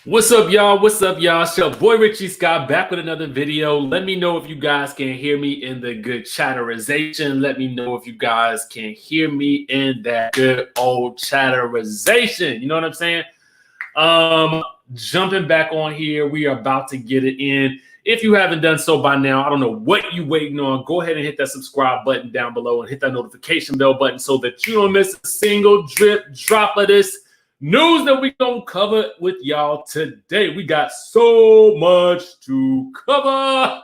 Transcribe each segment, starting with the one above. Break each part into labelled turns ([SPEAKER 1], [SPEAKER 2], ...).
[SPEAKER 1] What's up, y'all? What's up, y'all? It's your boy Richie Scott back with another video. Let me know if you guys can hear me in the good chatterization. Let me know if you guys can hear me in that good old chatterization. You know what I'm saying? Jumping back on here, we are about to get it in. If you haven't done so by now, I don't know what you waiting on. Go ahead and hit that subscribe button down below and hit that notification bell button so that you don't miss a single drip drop of this news that we gonna cover with y'all today. We got so much to cover.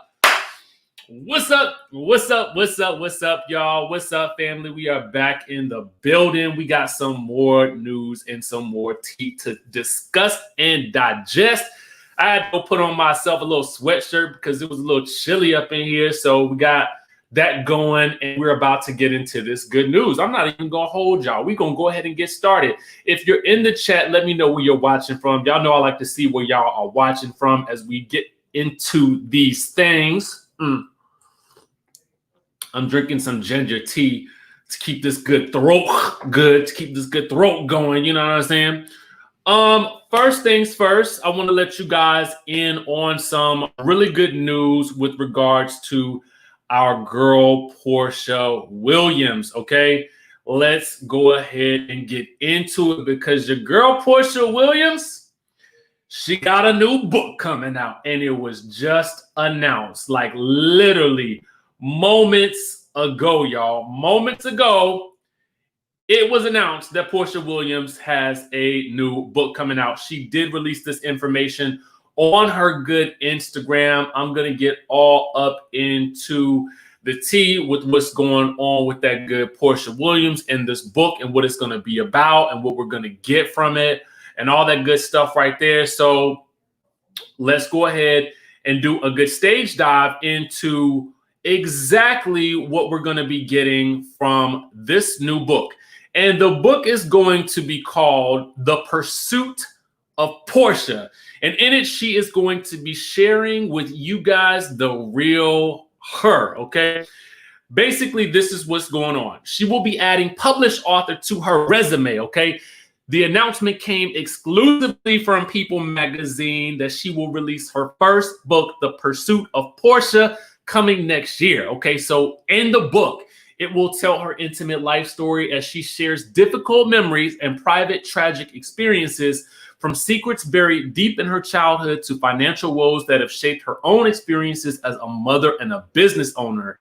[SPEAKER 1] What's up? What's up? What's up? What's up, y'all? What's up, family? We are back in the building. We got some more news and some more tea to discuss and digest. I had to go put on myself a little sweatshirt because it was a little chilly up in here. So we got that going, and we're about to get into this good news. I'm not even gonna hold y'all. We're gonna go ahead and get started. If you're in the chat, let me know where you're watching from. Y'all know I like to see where y'all are watching from as we get into these things. I'm drinking some ginger tea to keep this good throat going. You know what I'm saying? First things first, I want to let you guys in on some really good news with regards to our girl Porsha Williams. Okay, let's go ahead and get into it because your girl Porsha Williams, she got a new book coming out, and it was just announced like literally moments ago, y'all. Moments ago, it was announced that Porsha Williams has a new book coming out. She did release this information on her good Instagram. I'm going to get all up into the tea with what's going on with that good Porsha Williams and this book and what it's going to be about and what we're going to get from it and all that good stuff right there. So let's go ahead and do a good stage dive into exactly what we're going to be getting from this new book. And the book is going to be called The Pursuit of Porsha. And in it, she is going to be sharing with you guys the real her, okay? Basically, this is what's going on. She will be adding published author to her resume, okay? The announcement came exclusively from People magazine that she will release her first book, The Pursuit of Porsha, coming next year, okay? So in the book, it will tell her intimate life story as she shares difficult memories and private tragic experiences, from secrets buried deep in her childhood to financial woes that have shaped her own experiences as a mother and a business owner.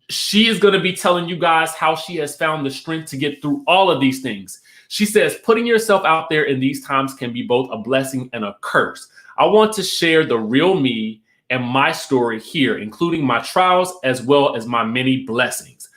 [SPEAKER 1] She is going to be telling you guys how she has found the strength to get through all of these things. She says, putting yourself out there in these times can be both a blessing and a curse. I want to share the real me and my story here, including my trials as well as my many blessings.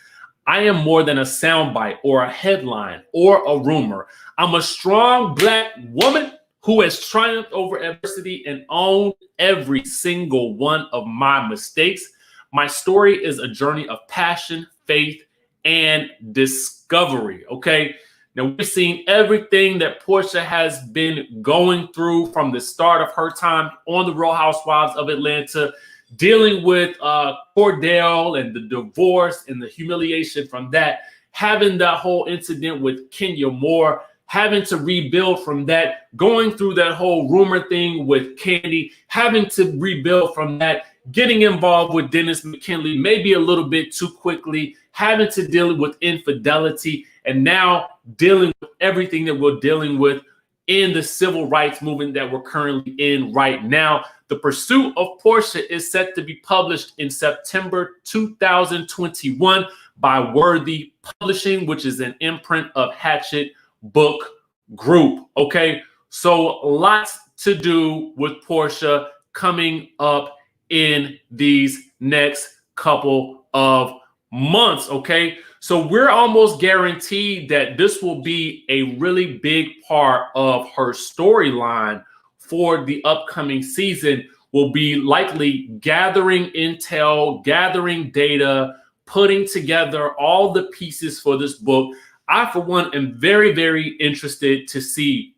[SPEAKER 1] I am more than a soundbite or a headline or a rumor. I'm a strong Black woman who has triumphed over adversity and owned every single one of my mistakes. My story is a journey of passion, faith, and discovery, okay? Now, we've seen everything that Porsha has been going through from the start of her time on the Real Housewives of Atlanta, dealing with Cordell and the divorce and the humiliation from that, having that whole incident with Kenya Moore, having to rebuild from that, going through that whole rumor thing with Kandi, having to rebuild from that, getting involved with Dennis McKinley, maybe a little bit too quickly, having to deal with infidelity, and now dealing with everything that we're dealing with in the civil rights movement that we're currently in right now. The Pursuit of Porsha is set to be published in September 2021 by Worthy Publishing, which is an imprint of Hatchet Book Group. Okay, so lots to do with Porsha coming up in these next couple of months. Okay, so we're almost guaranteed that this will be a really big part of her storyline for the upcoming season. Will be likely gathering intel, gathering data, putting together all the pieces for this book. I, for one, am very, very interested to see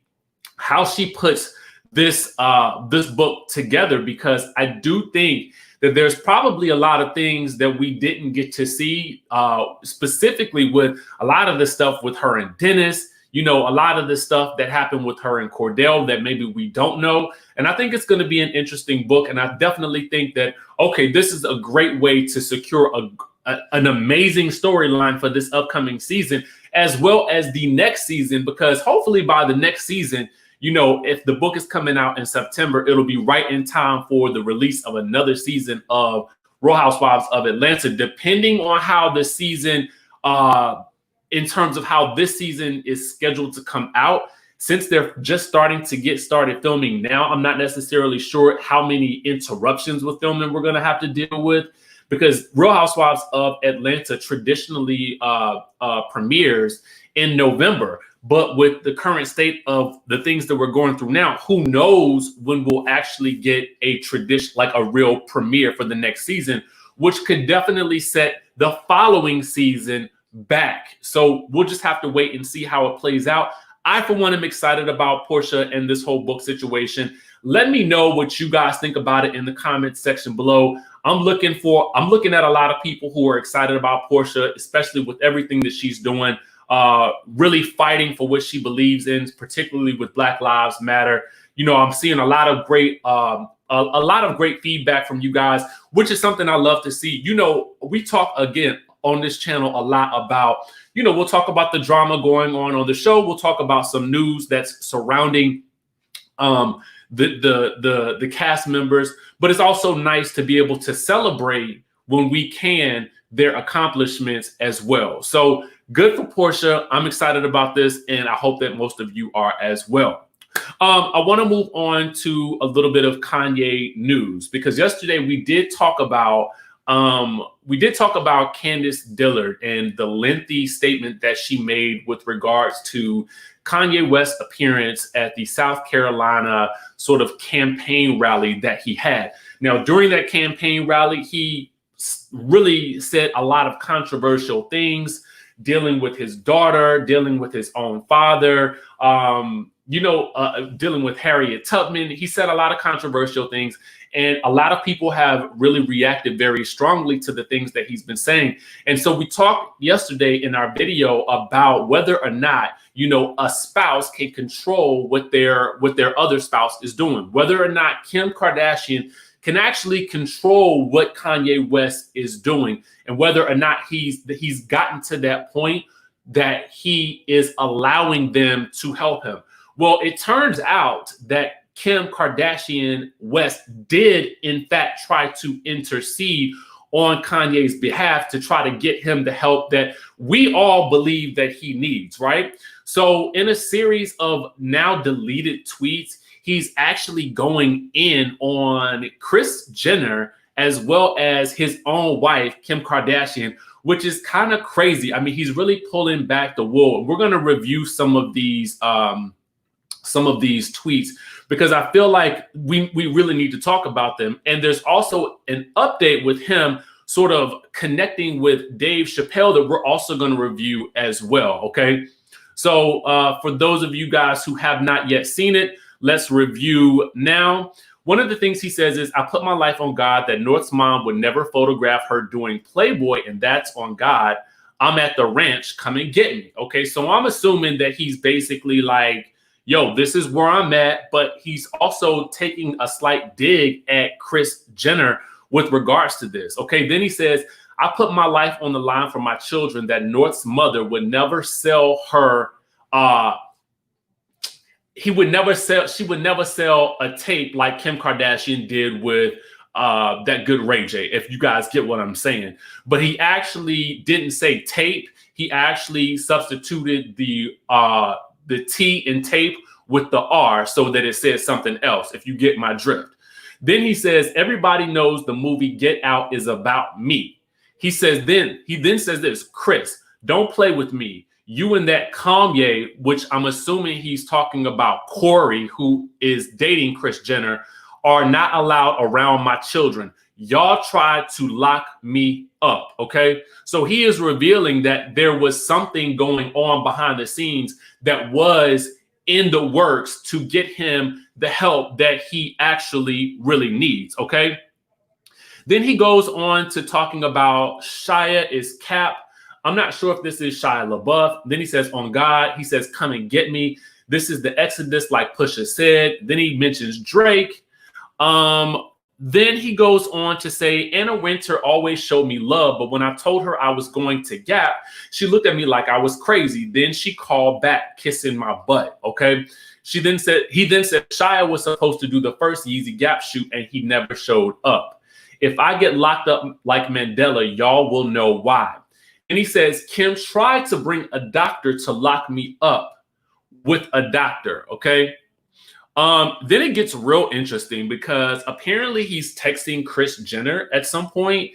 [SPEAKER 1] how she puts this book together, because I do think that there's probably a lot of things that we didn't get to see, specifically with a lot of the stuff with her and Dennis. you know, a lot of the stuff that happened with her and Cordell that maybe we don't know. And I think it's going to be an interesting book. And I definitely think that, okay, this is a great way to secure an amazing storyline for this upcoming season, as well as the next season, because hopefully by the next season, you know, if the book is coming out in September, it'll be right in time for the release of another season of Real Housewives of Atlanta, depending on how the season, in terms of how this season is scheduled to come out. Since they're just starting to get started filming now, I'm not necessarily sure how many interruptions with filming we're going to have to deal with, because Real Housewives of Atlanta traditionally premieres in November. But with the current state of the things that we're going through now, who knows when we'll actually get a tradition, like a real premiere for the next season, which could definitely set the following season back. So we'll just have to wait and see how it plays out. I, for one, am excited about Porsha and this whole book situation. Let me know what you guys think about it in the comments section below. I'm looking at a lot of people who are excited about Porsha, especially with everything that she's doing. Really fighting for what she believes in, particularly with Black Lives Matter. You know, I'm seeing a lot of great feedback from you guys, which is something I love to see. You know, we talk again on this channel a lot about, you know, we'll talk about the drama going on the show. We'll talk about some news that's surrounding the cast members, but it's also nice to be able to celebrate when we can their accomplishments as well. So good for Porsha. I'm excited about this, and I hope that most of you are as well. I want to move on to a little bit of Kanye news, because yesterday we did talk about Candace Dillard and the lengthy statement that she made with regards to Kanye West's appearance at the South Carolina sort of campaign rally that he had. Now, during that campaign rally, he really said a lot of controversial things, dealing with his daughter, dealing with his own father, dealing with Harriet Tubman. He said a lot of controversial things, and a lot of people have really reacted very strongly to the things that he's been saying. And so we talked yesterday in our video about whether or not, you know, a spouse can control what their other spouse is doing, whether or not Kim Kardashian can actually control what Kanye West is doing, and whether or not he's gotten to that point that he is allowing them to help him. Well, it turns out that Kim Kardashian West did, in fact, try to intercede on Kanye's behalf to try to get him the help that we all believe that he needs, right? So in a series of now deleted tweets, he's actually going in on Kris Jenner as well as his own wife, Kim Kardashian, which is kind of crazy. I mean, he's really pulling back the wool. We're going to review some of these tweets, because I feel like we really need to talk about them. And there's also an update with him sort of connecting with Dave Chappelle that we're also going to review as well. Okay. So for those of you guys who have not yet seen it, let's review now. One of the things he says is, I put my life on God that North's mom would never photograph her doing Playboy, and that's on God. I'm at the ranch. Come and get me. Okay, so I'm assuming that he's basically like, yo, this is where I'm at. But he's also taking a slight dig at Kris Jenner with regards to this. Okay, then he says, I put my life on the line for my children that North's mother would never sell her she would never sell a tape like Kim Kardashian did with that good Ray J, if you guys get what I'm saying. But he actually didn't say tape. He actually substituted the T in tape with the R so that it says something else, if you get my drift. Then he says, everybody knows the movie Get Out is about me. He then says this, Kris, don't play with me. You and that Kanye, which I'm assuming he's talking about Corey, who is dating Kris Jenner, are not allowed around my children. Y'all tried to lock me up, okay? So he is revealing that there was something going on behind the scenes that was in the works to get him the help that he actually really needs, okay? Then he goes on to talking about Shia is cap. I'm not sure if this is Shia LaBeouf. Then he says, on God, he says, come and get me. This is the Exodus, like Pusha said. Then he mentions Drake. Then he goes on to say, Anna Wintour always showed me love, but when I told her I was going to Gap, she looked at me like I was crazy. Then she called back, kissing my butt. Okay. He then said Shia was supposed to do the first Yeezy Gap shoot and he never showed up. If I get locked up like Mandela, y'all will know why. And he says, Kim tried to bring a doctor to lock me up with a doctor. Okay. Then it gets real interesting because apparently he's texting Kris Jenner at some point.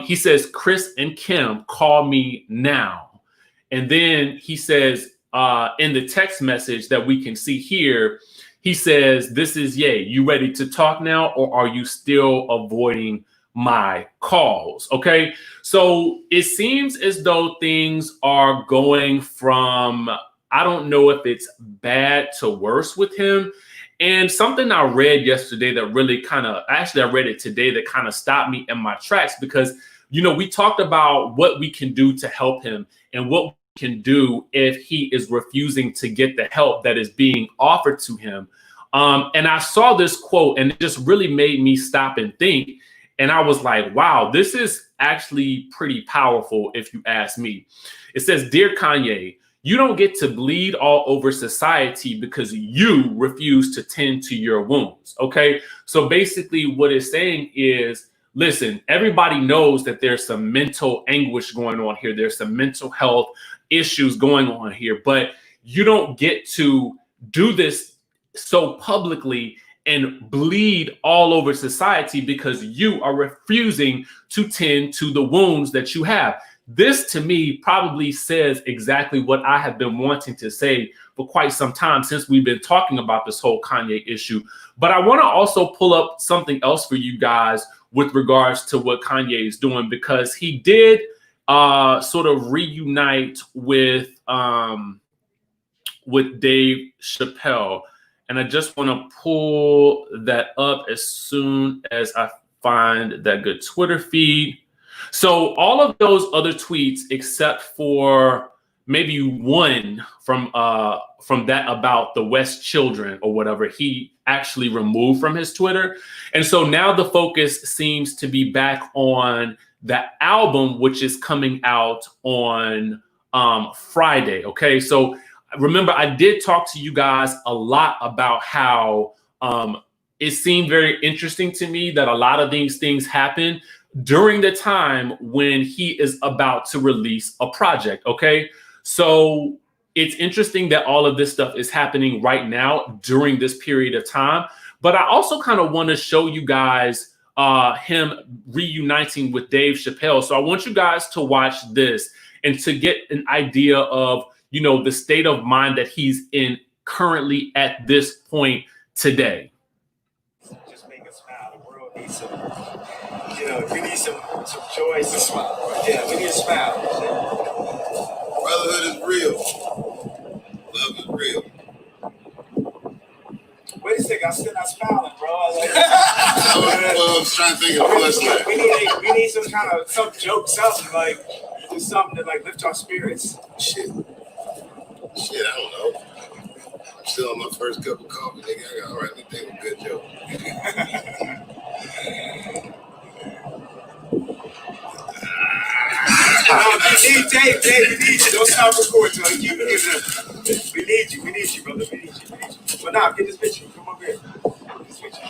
[SPEAKER 1] He says, Kris and Kim, call me now. And then he says in the text message that we can see here, he says, this is Ye. You ready to talk now, or are you still avoiding my calls? Okay. So it seems as though things are going from, I don't know if it's bad to worse with him. And something I read yesterday that really I read it today that kind of stopped me in my tracks because, we talked about what we can do to help him and what we can do if he is refusing to get the help that is being offered to him. And I saw this quote and it just really made me stop and think. And I was like, wow, this is actually pretty powerful if you ask me. It says, Dear Kanye, you don't get to bleed all over society because you refuse to tend to your wounds. Okay. So basically what it's saying is, listen, everybody knows that there's some mental anguish going on here. There's some mental health issues going on here, but you don't get to do this so publicly and bleed all over society because you are refusing to tend to the wounds that you have. This to me probably says exactly what I have been wanting to say for quite some time since we've been talking about this whole Kanye issue. But I want to also pull up something else for you guys with regards to what Kanye is doing, because he did sort of reunite with Dave Chappelle. And I just want to pull that up as soon as I find that good Twitter feed. So all of those other tweets, except for maybe one from that about the West children or whatever, he actually removed from his Twitter. And so now the focus seems to be back on the album, which is coming out on Friday. Okay, so remember, I did talk to you guys a lot about how it seemed very interesting to me that a lot of these things happen during the time when he is about to release a project. Okay, so it's interesting that all of this stuff is happening right now during this period of time. But I also kind of want to show you guys him reuniting with Dave Chappelle. So I want you guys to watch this and to get an idea of, the state of mind that he's in currently at this point today.
[SPEAKER 2] Just make us smile. The world needs some, we need some joy to smile. Yeah, we need a smile.
[SPEAKER 3] Brotherhood is real. Love is real.
[SPEAKER 2] Wait a second, I'm still not smiling, bro.
[SPEAKER 3] I was trying to think of what's like.
[SPEAKER 2] We need some kind of joke, something like do something to like lift our spirits.
[SPEAKER 3] Shit, I don't know. I'm still on my first cup of coffee, nigga. I gotta write me think of a good joke.
[SPEAKER 2] Dave, we need you. Don't stop recording. We need you, brother. We need you. But now, get this picture. Come over here. Get this picture.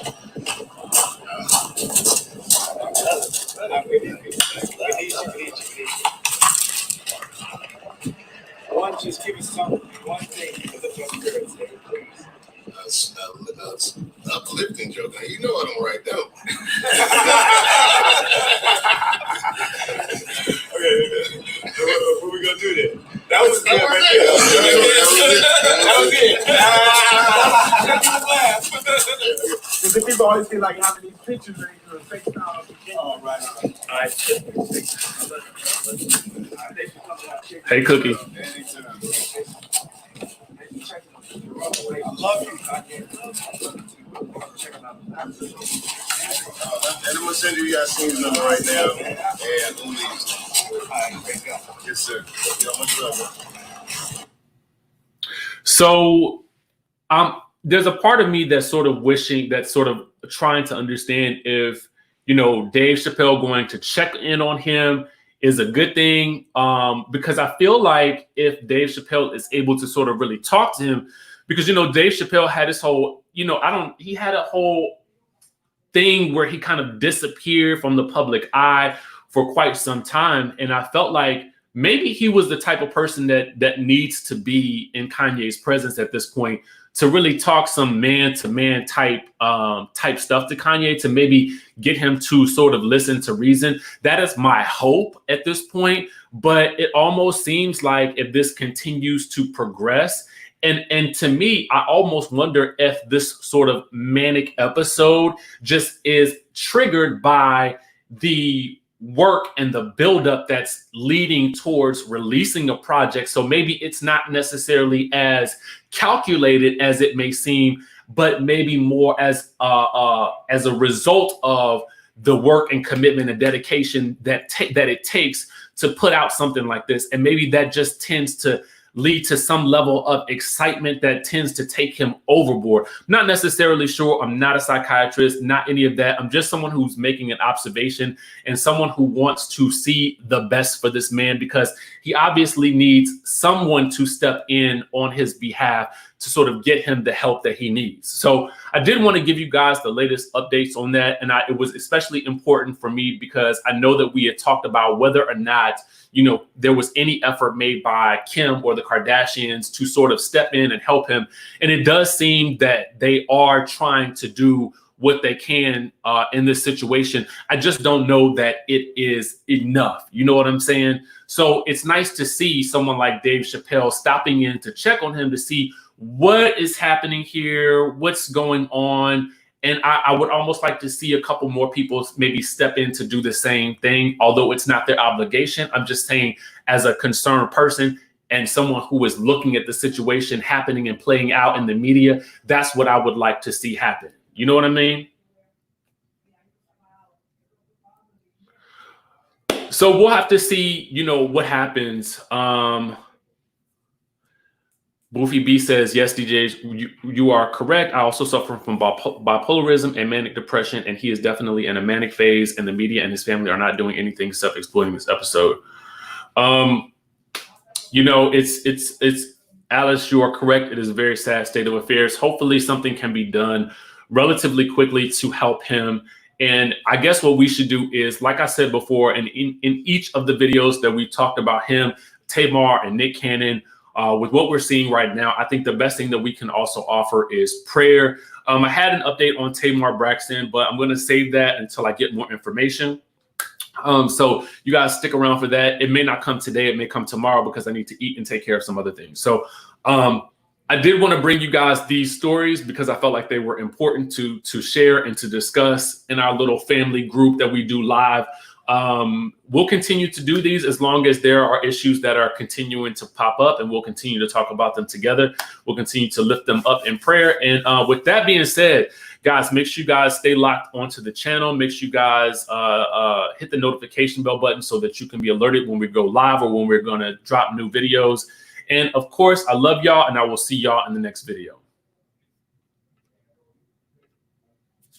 [SPEAKER 2] We need you. One, just give me something. One thing to lift your spirits, please.
[SPEAKER 3] Uplifting joke. Now, you know I don't write down.
[SPEAKER 2] Okay. What we gonna do then? That was good right there. Because the people always feel like having these pictures and you're a fake style. All right.
[SPEAKER 1] Hey, Cookie.
[SPEAKER 2] I love you.
[SPEAKER 3] And I'm gonna send you guys' scenes number right now. And
[SPEAKER 2] right, thank God.
[SPEAKER 3] Yes, sir. Yo, much love.
[SPEAKER 1] So there's a part of me that's sort of wishing, that's sort of trying to understand if, you know, Dave Chappelle going to check in on him is a good thing. Because I feel like if Dave Chappelle is able to sort of really talk to him, because, you know, Dave Chappelle had this whole, you know, he had a whole thing where he kind of disappeared from the public eye for quite some time. And I felt like maybe he was the type of person that needs to be in Kanye's presence at this point to really talk some man-to-man type stuff to Kanye, to maybe get him to sort of listen to reason. That is my hope at this point. But it almost seems like if this continues to progress, and to me, I almost wonder if this sort of manic episode just is triggered by the work and the buildup that's leading towards releasing a project. So maybe it's not necessarily as calculated as it may seem, but maybe more as a result of the work and commitment and dedication that it takes to put out something like this. And maybe that just tends to lead to some level of excitement that tends to take him overboard. Not necessarily sure. I'm not a psychiatrist, not any of that. I'm just someone who's making an observation and someone who wants to see the best for this man, because he obviously needs someone to step in on his behalf to sort of get him the help that he needs. So I did want to give you guys the latest updates on that. And it was especially important for me because I know that we had talked about whether or not, you know, there was any effort made by Kim or the Kardashians to sort of step in and help him. And it does seem that they are trying to do what they can in this situation. I just don't know that it is enough. You know what I'm saying? So it's nice to see someone like Dave Chappelle stopping in to check on him to see what is happening here, what's going on. And I would almost like to see a couple more people maybe step in to do the same thing, although it's not their obligation. I'm just saying, as a concerned person and someone who is looking at the situation happening and playing out in the media, that's what I would like to see happen. You know what I mean? So we'll have to see, you know, what happens. Boofy B says, yes, DJs, you are correct. I also suffer from bipolarism and manic depression, and he is definitely in a manic phase, and the media and his family are not doing anything except exploiting this episode. You know, it's Alice, you are correct. It is a very sad state of affairs. Hopefully something can be done relatively quickly to help him. And I guess what we should do is, like I said before, and in each of the videos that we talked about him, Tamar and Nick Cannon, with what we're seeing right now, I think the best thing that we can also offer is prayer. I had an update on Tamar Braxton, but I'm going to save that until I get more information. So you guys stick around for that. It may not come today. It may come tomorrow because I need to eat and take care of some other things. So I did want to bring you guys these stories because I felt like they were important to share and to discuss in our little family group that we do live. We'll continue to do these as long as there are issues that are continuing to pop up, and we'll continue to talk about them together. We'll continue to lift them up in prayer. And with that being said, guys, make sure you guys stay locked onto the channel. Make sure you guys hit the notification bell button so that you can be alerted when we go live or when we're going to drop new videos. And of course, I love y'all, and I will see y'all in the next video.